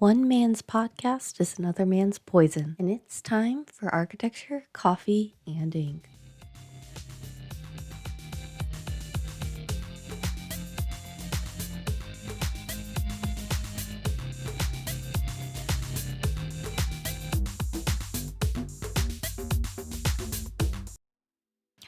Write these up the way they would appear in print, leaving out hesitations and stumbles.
One man's podcast is another man's poison, and it's time for architecture, coffee, and ink.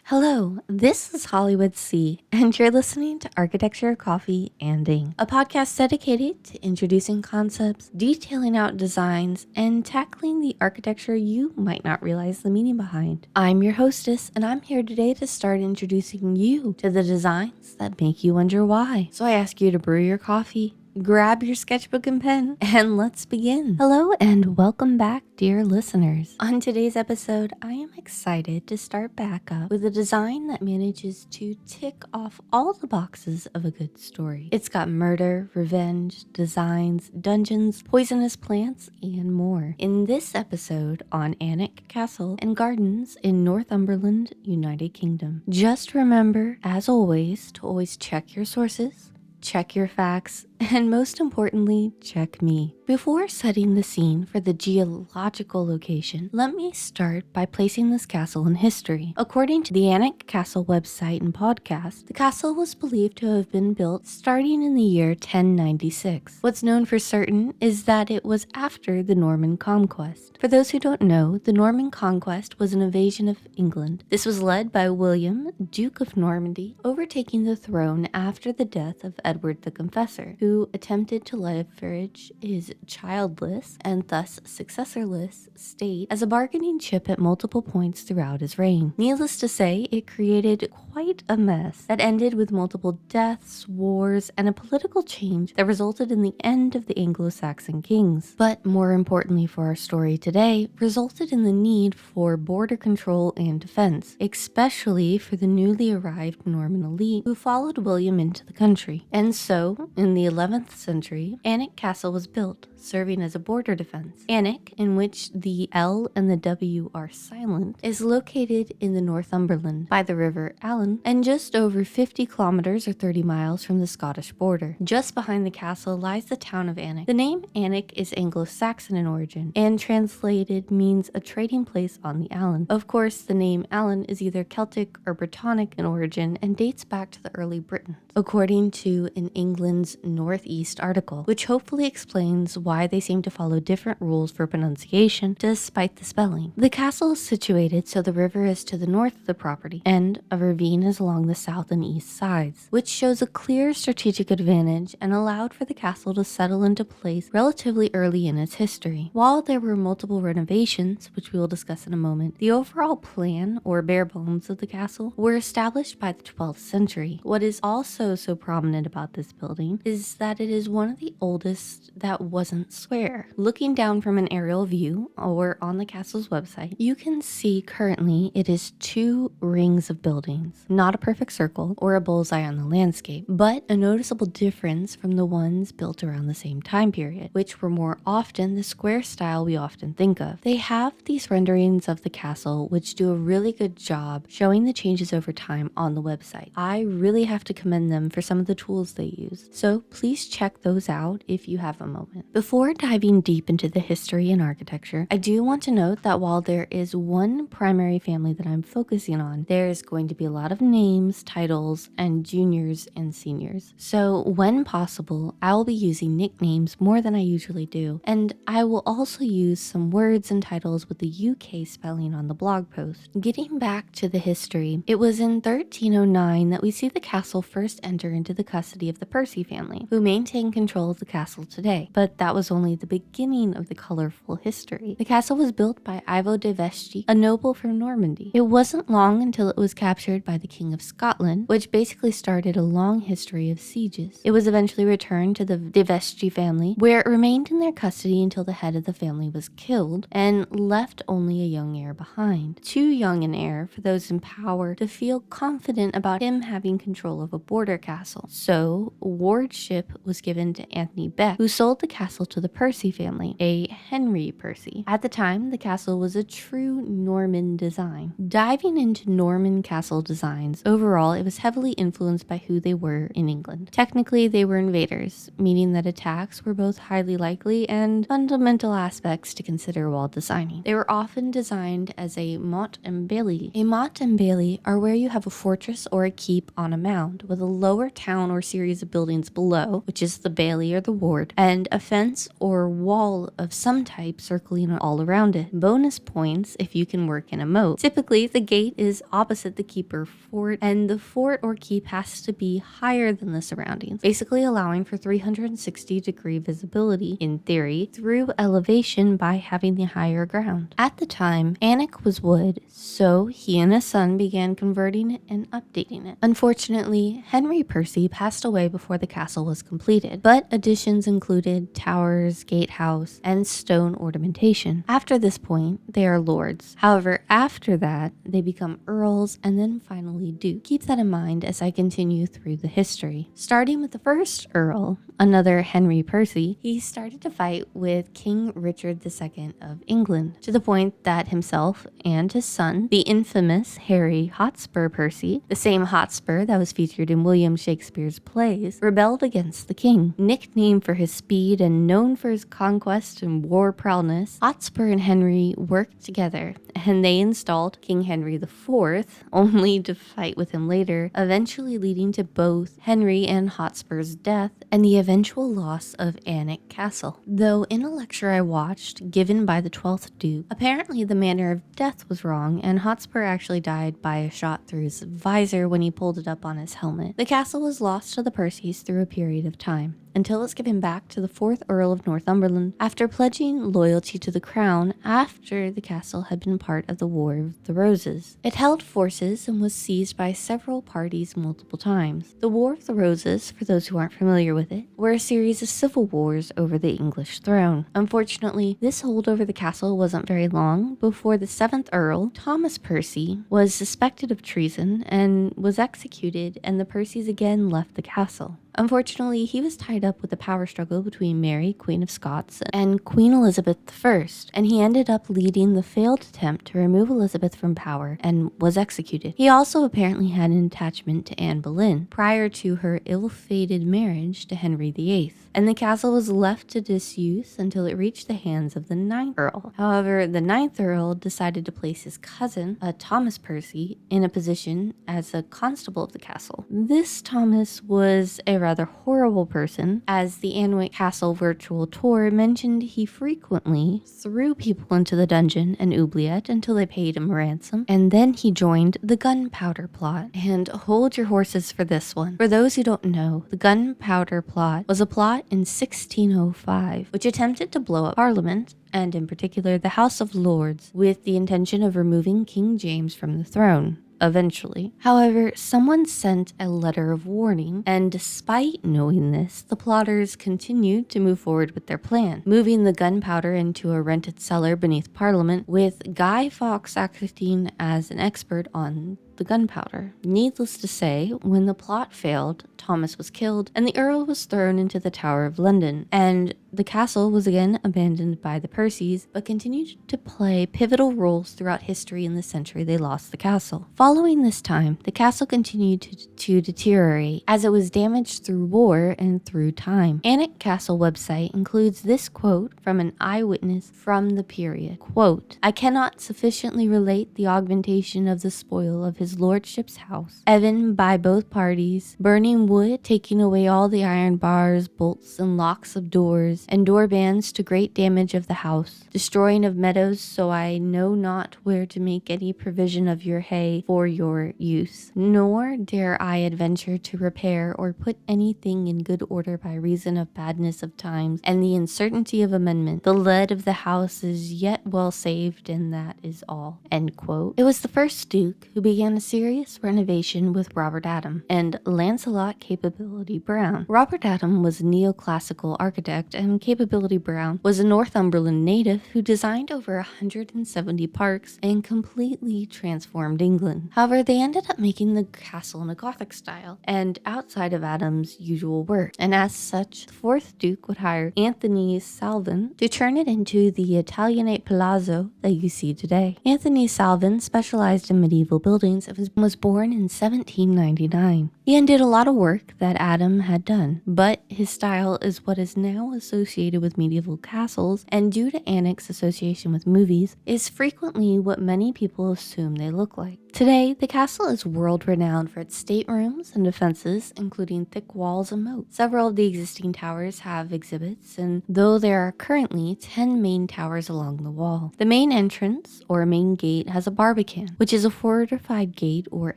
Hello, this is Hollywood C, and you're listening to Architecture, Coffee, and Ink, a podcast dedicated to introducing concepts, detailing out designs, and tackling the architecture you might not realize the meaning behind. I'm your hostess, and I'm here today to start introducing you to the designs that make you wonder why. So I ask you to brew your coffee, grab your sketchbook and pen, and let's begin. Hello and welcome back, dear listeners. On today's episode, I am excited to start back up with a design that manages to tick off all the boxes of a good story. It's got murder, revenge, designs, dungeons, poisonous plants, and more. In this episode on Alnwick Castle and Gardens in Northumberland, United Kingdom. Just remember, as always, to always check your sources, check your facts, and most importantly, check me. Before setting the scene for the geological location, let me start by placing this castle in history. According to the Alnwick Castle website and podcast, the castle was believed to have been built starting in the year 1096. What's known for certain is that it was after the Norman Conquest. For those who don't know, the Norman Conquest was an invasion of England. This was led by William, Duke of Normandy, overtaking the throne after the death of Edward the Confessor, who attempted to leverage his childless and thus successorless state as a bargaining chip at multiple points throughout his reign. Needless to say, it created quite a mess that ended with multiple deaths, wars, and a political change that resulted in the end of the Anglo-Saxon kings. But more importantly for our story today, resulted in the need for border control and defense, especially for the newly arrived Norman elite who followed William into the country. And so, in the 11th century, Alnwick Castle was built, serving as a border defense. Alnwick, in which the L and the W are silent, is located in the Northumberland by the River Allen and just over 50 kilometers or 30 miles from the Scottish border. Just behind the castle lies the town of Alnwick. The name Alnwick is Anglo-Saxon in origin and translated means a trading place on the Allen. Of course, the name Allen is either Celtic or Brittonic in origin and dates back to the early Britons, according to an England's Northeast article, which hopefully explains why they seem to follow different rules for pronunciation despite the spelling. The castle is situated so the river is to the north of the property, and a ravine is along the south and east sides, which shows a clear strategic advantage and allowed for the castle to settle into place relatively early in its history. While there were multiple renovations, which we will discuss in a moment, the overall plan, or bare bones of the castle, were established by the 12th century. What is also so prominent about this building is that it is one of the oldest that wasn't square. Looking down from an aerial view or on the castle's website, you can see currently it is 2 rings of buildings, not a perfect circle or a bullseye on the landscape, but a noticeable difference from the ones built around the same time period, which were more often the square style we often think of. They have these renderings of the castle which do a really good job showing the changes over time on the website. I really have to commend them for some of the tools they use, so please check those out if you have a moment. Before diving deep into the history and architecture, I do want to note that while there is one primary family that I'm focusing on, there's going to be a lot of names, titles, and juniors and seniors. So when possible, I will be using nicknames more than I usually do, and I will also use some words and titles with the UK spelling on the blog post. Getting back to the history, it was in 1309 that we see the castle first enter into the custody of the Percy family, who maintain control of the castle today, but that was only the beginning of the colorful history. The castle was built by Ivo de Vesci, a noble from Normandy. It wasn't long until it was captured by the King of Scotland, which basically started a long history of sieges. It was eventually returned to the de Vesci family, where it remained in their custody until the head of the family was killed and left only a young heir behind. Too young an heir for those in power to feel confident about him having control of a border castle. So, wardship was given to Anthony Beck, who sold the castle castle to the Percy family, a Henry Percy. At the time, the castle was a true Norman design. Diving into Norman castle designs, overall, it was heavily influenced by who they were in England. Technically, they were invaders, meaning that attacks were both highly likely and fundamental aspects to consider while designing. They were often designed as a motte and bailey. A motte and bailey are where you have a fortress or a keep on a mound, with a lower town or series of buildings below, which is the bailey or the ward, and a fence or wall of some type circling all around it. Bonus points if you can work in a moat. Typically, the gate is opposite the keep or fort, and the fort or keep has to be higher than the surroundings, basically allowing for 360-degree visibility, in theory, through elevation by having the higher ground. At the time, Alnwick was wood, so he and his son began converting it and updating it. Unfortunately, Henry Percy passed away before the castle was completed, but additions included towers, gatehouse, and stone ornamentation. After this point, they are lords. However, after that, they become earls and then finally duke. Keep that in mind as I continue through the history. Starting with the first earl, another Henry Percy, he started to fight with King Richard II of England, to the point that himself and his son, the infamous Harry Hotspur Percy, the same Hotspur that was featured in William Shakespeare's plays, rebelled against the king. Nicknamed for his speed and known for his conquest and war prowess, Hotspur and Henry worked together, and they installed King Henry IV, only to fight with him later, eventually leading to both Henry and Hotspur's death and the eventual loss of Alnwick Castle. Though in a lecture I watched, given by the 12th Duke, apparently the manner of death was wrong, and Hotspur actually died by a shot through his visor when he pulled it up on his helmet. The castle was lost to the Percys through a period of time, until it's given back to the 4th Earl of Northumberland after pledging loyalty to the crown after the castle had been part of the War of the Roses. It held forces and was seized by several parties multiple times. The War of the Roses, for those who aren't familiar with it, were a series of civil wars over the English throne. Unfortunately, this hold over the castle wasn't very long before the 7th Earl, Thomas Percy, was suspected of treason and was executed, and the Percys again left the castle. Unfortunately, he was tied up with the power struggle between Mary, Queen of Scots, and Queen Elizabeth I, and he ended up leading the failed attempt to remove Elizabeth from power and was executed. He also apparently had an attachment to Anne Boleyn prior to her ill-fated marriage to Henry VIII, and the castle was left to disuse until it reached the hands of the 9th Earl. However, the 9th Earl decided to place his cousin, Thomas Percy, in a position as a constable of the castle. This Thomas was a rather horrible person, as the Alnwick Castle virtual tour mentioned he frequently threw people into the dungeon and oubliette until they paid him ransom, and then he joined the gunpowder plot. And hold your horses for this one. For those who don't know, the gunpowder plot was a plot in 1605, which attempted to blow up Parliament, and in particular the House of Lords, with the intention of removing King James from the throne. Eventually. However, someone sent a letter of warning, and despite knowing this, the plotters continued to move forward with their plan, moving the gunpowder into a rented cellar beneath Parliament, with Guy Fawkes acting as an expert on the gunpowder. Needless to say, when the plot failed, Thomas was killed, and the Earl was thrown into the Tower of London, and the castle was again abandoned by the Percys, but continued to play pivotal roles throughout history in the century they lost the castle. Following this time, the castle continued to deteriorate, as it was damaged through war and through time. Alnwick Castle website includes this quote from an eyewitness from the period. Quote, "I cannot sufficiently relate the augmentation of the spoil of his lordship's house, even by both parties, burning wood, taking away all the iron bars, bolts, and locks of doors, and door bands to great damage of the house, destroying of meadows, so I know not where to make any provision of your hay for your use, nor dare I adventure to repair or put anything in good order by reason of badness of times and the uncertainty of amendment. The lead of the house is yet well saved, and that is all." End quote. It was the first Duke who began began a serious renovation with Robert Adam and Lancelot Capability Brown. Robert Adam was a neoclassical architect, and Capability Brown was a Northumberland native who designed over 170 parks and completely transformed England. However, they ended up making the castle in a Gothic style and outside of Adam's usual work, and as such, the 4th Duke would hire Anthony Salvin to turn it into the Italianate palazzo that you see today. Anthony Salvin specialized in medieval buildings and was born in 1799. He undid a lot of work that Adam had done, but his style is what is now associated with medieval castles, and due to Alnwick's association with movies, is frequently what many people assume they look like. Today, the castle is world-renowned for its staterooms and defenses, including thick walls and moats. Several of the existing towers have exhibits, and though there are currently 10 main towers along the wall. The main entrance, or main gate, has a barbican, which is a fortified gate or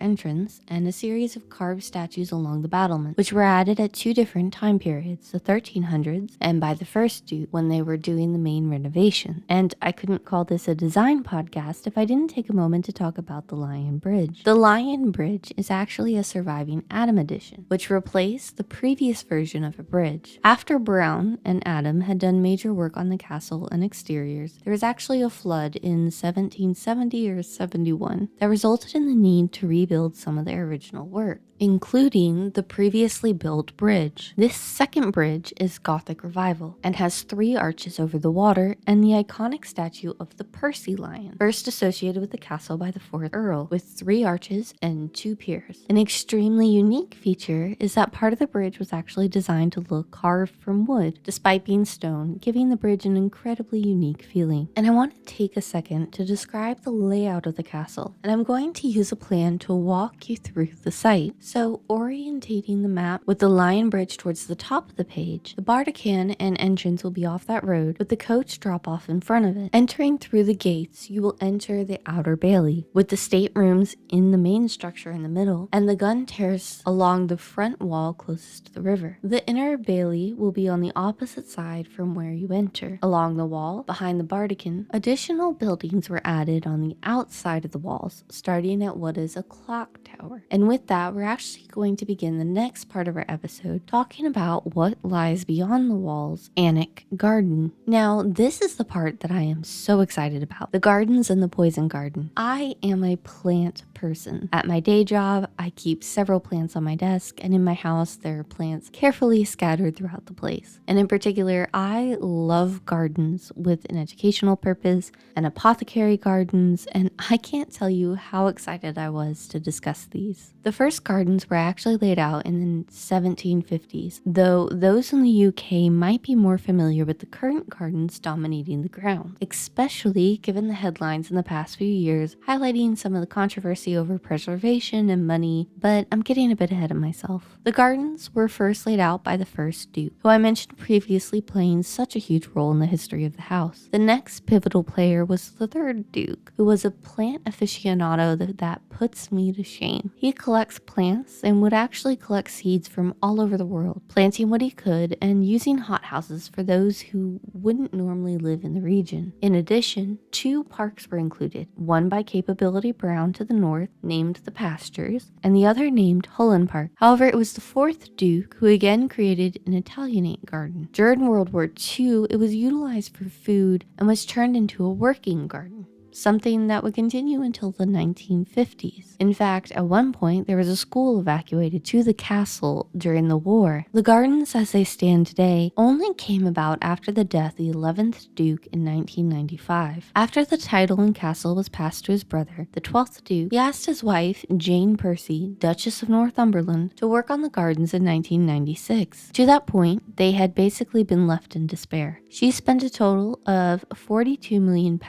entrance, and a series of carved statues along the battlement, which were added at 2 different time periods, the 1300s and by the 1st Duke when they were doing the main renovation. And I couldn't call this a design podcast if I didn't take a moment to talk about the Lion Bridge. The Lion Bridge is actually a surviving Adam edition, which replaced the previous version of a bridge. After Brown and Adam had done major work on the castle and exteriors, there was actually a flood in 1770 or 71 that resulted in the need to rebuild some of their original work, including the previously built bridge. This second bridge is Gothic Revival and has 3 arches over the water and the iconic statue of the Percy lion, first associated with the castle by the 4th Earl, with 3 arches and 2 piers. An extremely unique feature is that part of the bridge was actually designed to look carved from wood, despite being stone, giving the bridge an incredibly unique feeling. And I want to take a second to describe the layout of the castle, and I'm going to use a plan to walk you through the site. So, orientating the map with the Lion Bridge towards the top of the page, the barbican and entrance will be off that road, with the coach drop off in front of it. Entering through the gates, you will enter the outer bailey, with the staterooms in the main structure in the middle, and the gun terrace along the front wall closest to the river. The inner bailey will be on the opposite side from where you enter. Along the wall, behind the barbican, additional buildings were added on the outside of the walls, starting at what is a clock tower. And with that, we're actually going to begin the next part of our episode talking about what lies beyond the walls, Alnwick Garden. Now, this is the part that I am so excited about, the gardens and the poison garden. I am a plant person. At my day job, I keep several plants on my desk, and in my house, there are plants carefully scattered throughout the place. And in particular, I love gardens with an educational purpose and apothecary gardens, and I can't tell you how excited I was to discuss these. The first gardens were actually laid out in the 1750s, though those in the UK might be more familiar with the current gardens dominating the ground, especially given the headlines in the past few years highlighting some of the controversy over preservation and money, but I'm getting a bit ahead of myself. The gardens were first laid out by the 1st Duke, who I mentioned previously playing such a huge role in the history of the house. The next pivotal player was the 3rd Duke, who was a plant aficionado that puts me to shame. He collects plants and would actually collect seeds from all over the world, planting what he could and using hothouses for those who wouldn't normally live in the region. In addition, 2 parks were included, one by Capability Brown to the north, named the Pastures, and the other named Holland Park. However, it was the 4th Duke who again created an Italianate garden. During World War II, it was utilized for food and was turned into a working garden, something that would continue until the 1950s. In fact, at one point, there was a school evacuated to the castle during the war. The gardens, as they stand today, only came about after the death of the 11th Duke in 1995. After the title and castle was passed to his brother, the 12th Duke, he asked his wife, Jane Percy, Duchess of Northumberland, to work on the gardens in 1996. To that point, they had basically been left in despair. She spent a total of £42 million,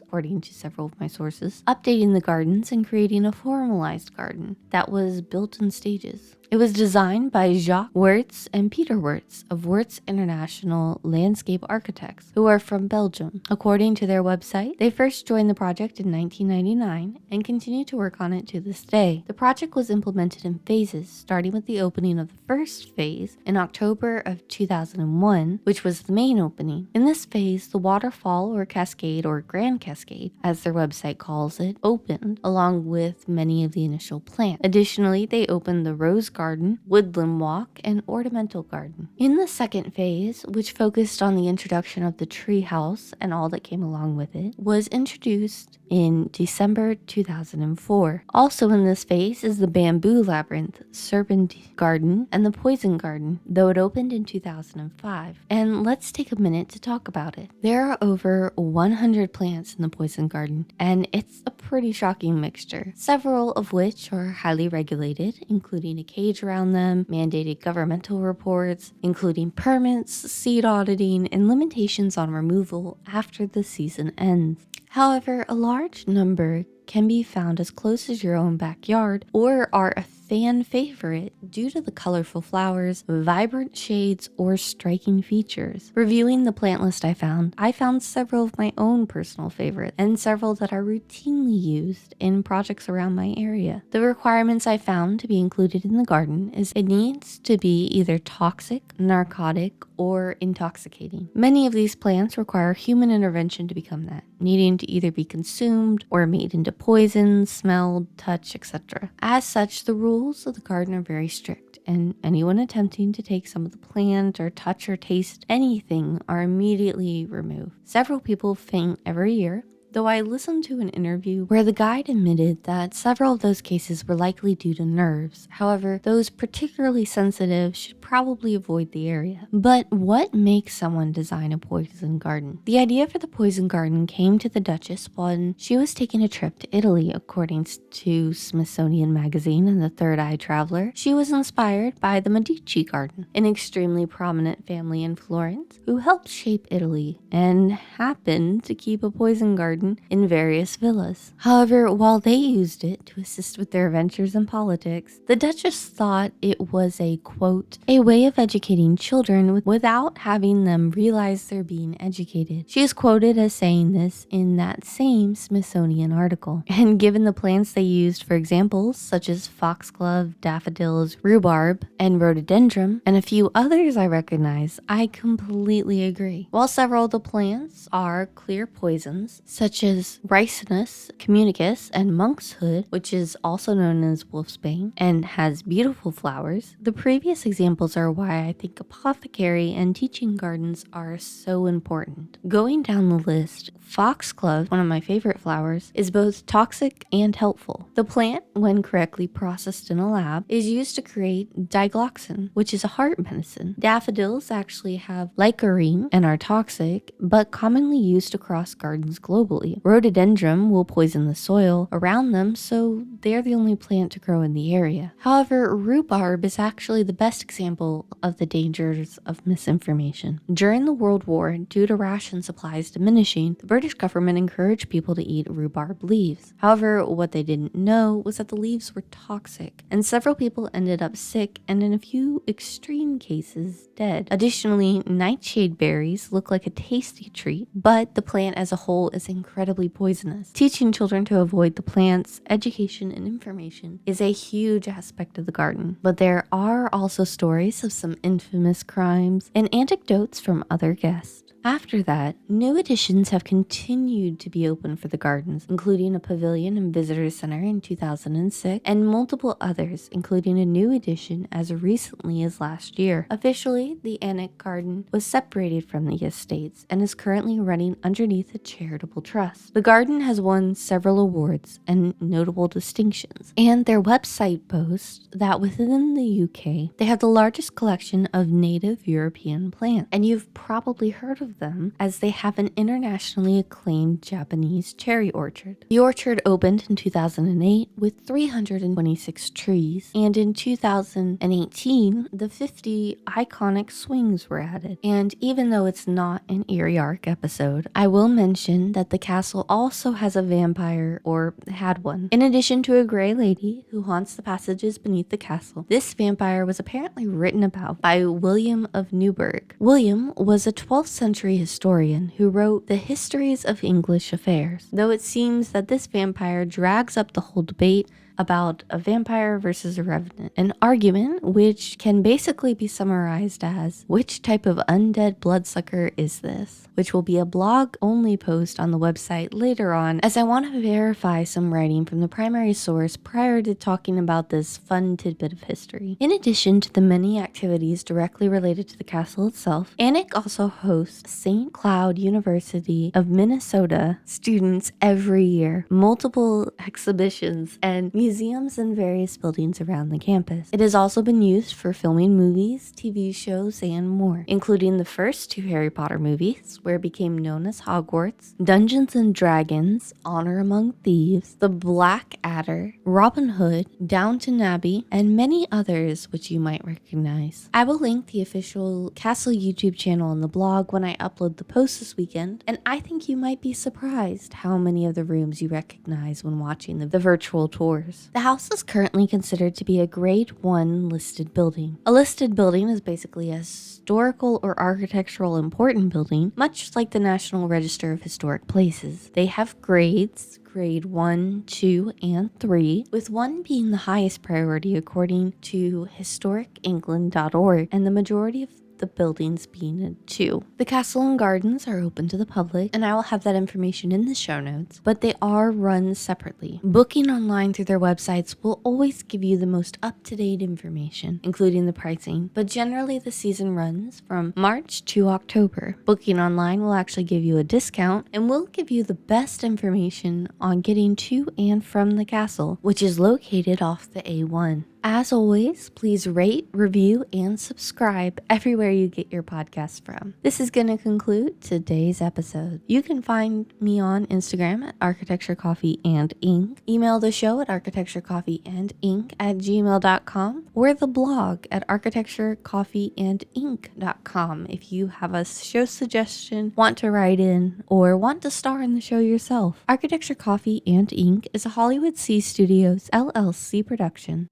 according to several of my sources, updating the gardens and creating a formalized garden that was built in stages. It was designed by Jacques Wertz and Peter Wertz of Wertz International Landscape Architects, who are from Belgium. According to their website, they first joined the project in 1999 and continue to work on it to this day. The project was implemented in phases, starting with the opening of the first phase in October of 2001, which was the main opening. In this phase, the waterfall or cascade or Grand Cascade, as their website calls it, opened along with many of the initial plants. Additionally, they opened the Rose Garden, Woodland Walk, and Ornamental Garden. In the second phase, which focused on the introduction of the tree house and all that came along with it, was introduced in December 2004. Also in this phase is the Bamboo Labyrinth, Serpent Garden, and the Poison Garden, though it opened in 2005. And let's take a minute to talk about it. There are over 100 plants in the Poison Garden, and it's a pretty shocking mixture, several of which are highly regulated, including a cage around them, mandated governmental reports, including permits, seed auditing, and limitations on removal after the season ends. However, a large number can be found as close as your own backyard or are a fan favorite due to the colorful flowers, vibrant shades, or striking features. Reviewing the plant list I found several of my own personal favorites and several that are routinely used in projects around my area. The requirements I found to be included in the garden is it needs to be either toxic, narcotic, or intoxicating. Many of these plants require human intervention to become that, needing to either be consumed or made into poison, smelled, touched, etc. As such, the rules of the garden are very strict, and anyone attempting to take some of the plant or touch or taste anything are immediately removed. Several people faint every year, though I listened to an interview where the guide admitted that several of those cases were likely due to nerves. However, those particularly sensitive should probably avoid the area. But what makes someone design a poison garden? The idea for the poison garden came to the Duchess when she was taking a trip to Italy, according to Smithsonian Magazine and the Third Eye Traveler. She was inspired by the Medici Garden, an extremely prominent family in Florence who helped shape Italy and happened to keep a poison garden in various villas. However, while they used it to assist with their ventures in politics, the Duchess thought it was a, quote, a way of educating children without having them realize they're being educated. She is quoted as saying this in that same Smithsonian article. And given the plants they used for examples such as foxglove, daffodils, rhubarb, and rhododendron, and a few others I recognize, I completely agree. While several of the plants are clear poisons, such as ricinus, communicus, and monkshood, which is also known as wolfsbane, and has beautiful flowers, the previous examples are why I think apothecary and teaching gardens are so important. Going down the list, foxglove, one of my favorite flowers, is both toxic and helpful. The plant, when correctly processed in a lab, is used to create digloxin, which is a heart medicine. Daffodils actually have lycorine and are toxic, but commonly used across gardens globally. Rhododendron will poison the soil around them, so they're the only plant to grow in the area. However, rhubarb is actually the best example of the dangers of misinformation. During the World War, due to ration supplies diminishing, the British government encouraged people to eat rhubarb leaves. However, what they didn't know was that the leaves were toxic, and several people ended up sick and in a few extreme cases dead. Additionally, nightshade berries look like a tasty treat, but the plant as a whole is incredibly poisonous. Teaching children to avoid the plants, education, and information is a huge aspect of the garden, but there are also stories of some infamous crimes and anecdotes from other guests. After that, new additions have continued to be open for the gardens, including a pavilion and visitor center in 2006, and multiple others, including a new addition as recently as last year. Officially, the Alnwick Garden was separated from the estates and is currently running underneath a charitable trust. The garden has won several awards and notable distinctions, and their website boasts that within the UK, they have the largest collection of native European plants, and you've probably heard of of them as they have an internationally acclaimed Japanese cherry orchard. The orchard opened in 2008 with 326 trees, and in 2018, the 50 iconic swings were added. And even though it's not an Eerie Arc episode, I will mention that the castle also has a vampire, or had one, in addition to a gray lady who haunts the passages beneath the castle. This vampire was apparently written about by William of Newburgh. William was a 12th century historian who wrote the Histories of English Affairs, though it seems that this vampire drags up the whole debate about a vampire versus a revenant, an argument which can basically be summarized as, which type of undead bloodsucker is this? Which will be a blog-only post on the website later on, as I want to verify some writing from the primary source prior to talking about this fun tidbit of history. In addition to the many activities directly related to the castle itself, Alnwick also hosts St. Cloud University of Minnesota students every year, multiple exhibitions, and museums and various buildings around the campus. It has also been used for filming movies, TV shows, and more, including the first 2 Harry Potter movies, where it became known as Hogwarts, Dungeons and Dragons, Honor Among Thieves, The Black Adder, Robin Hood, Downton Abbey, and many others which you might recognize. I will link the official castle YouTube channel on the blog when I upload the post this weekend, and I think you might be surprised how many of the rooms you recognize when watching the virtual tours. The house is currently considered to be a Grade 1 listed building. A listed building is basically a historical or architectural important building, much like the National Register of Historic Places. They have grades, Grade 1, 2, and 3, with 1 being the highest priority according to historicengland.org, and the majority of the buildings being a 2. The castle and gardens are open to the public, and I will have that information in the show notes, but they are run separately. Booking online through their websites will always give you the most up-to-date information, including the pricing, but generally the season runs from March to October. Booking online will actually give you a discount and will give you the best information on getting to and from the castle, which is located off the A1. As always, please rate, review, and subscribe everywhere you get your podcast from. This is going to conclude today's episode. You can find me on Instagram at architecturecoffeeandink, email the show at architecturecoffeeandink@gmail.com, or the blog at architecturecoffeeandink.com if you have a show suggestion, want to write in, or want to star in the show yourself. Architecture Coffee and Ink is a Hollywood C Studios LLC production,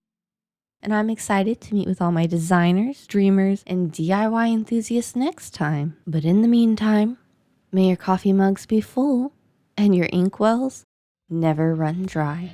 and I'm excited to meet with all my designers, dreamers, and DIY enthusiasts next time. But in the meantime, may your coffee mugs be full and your ink wells never run dry.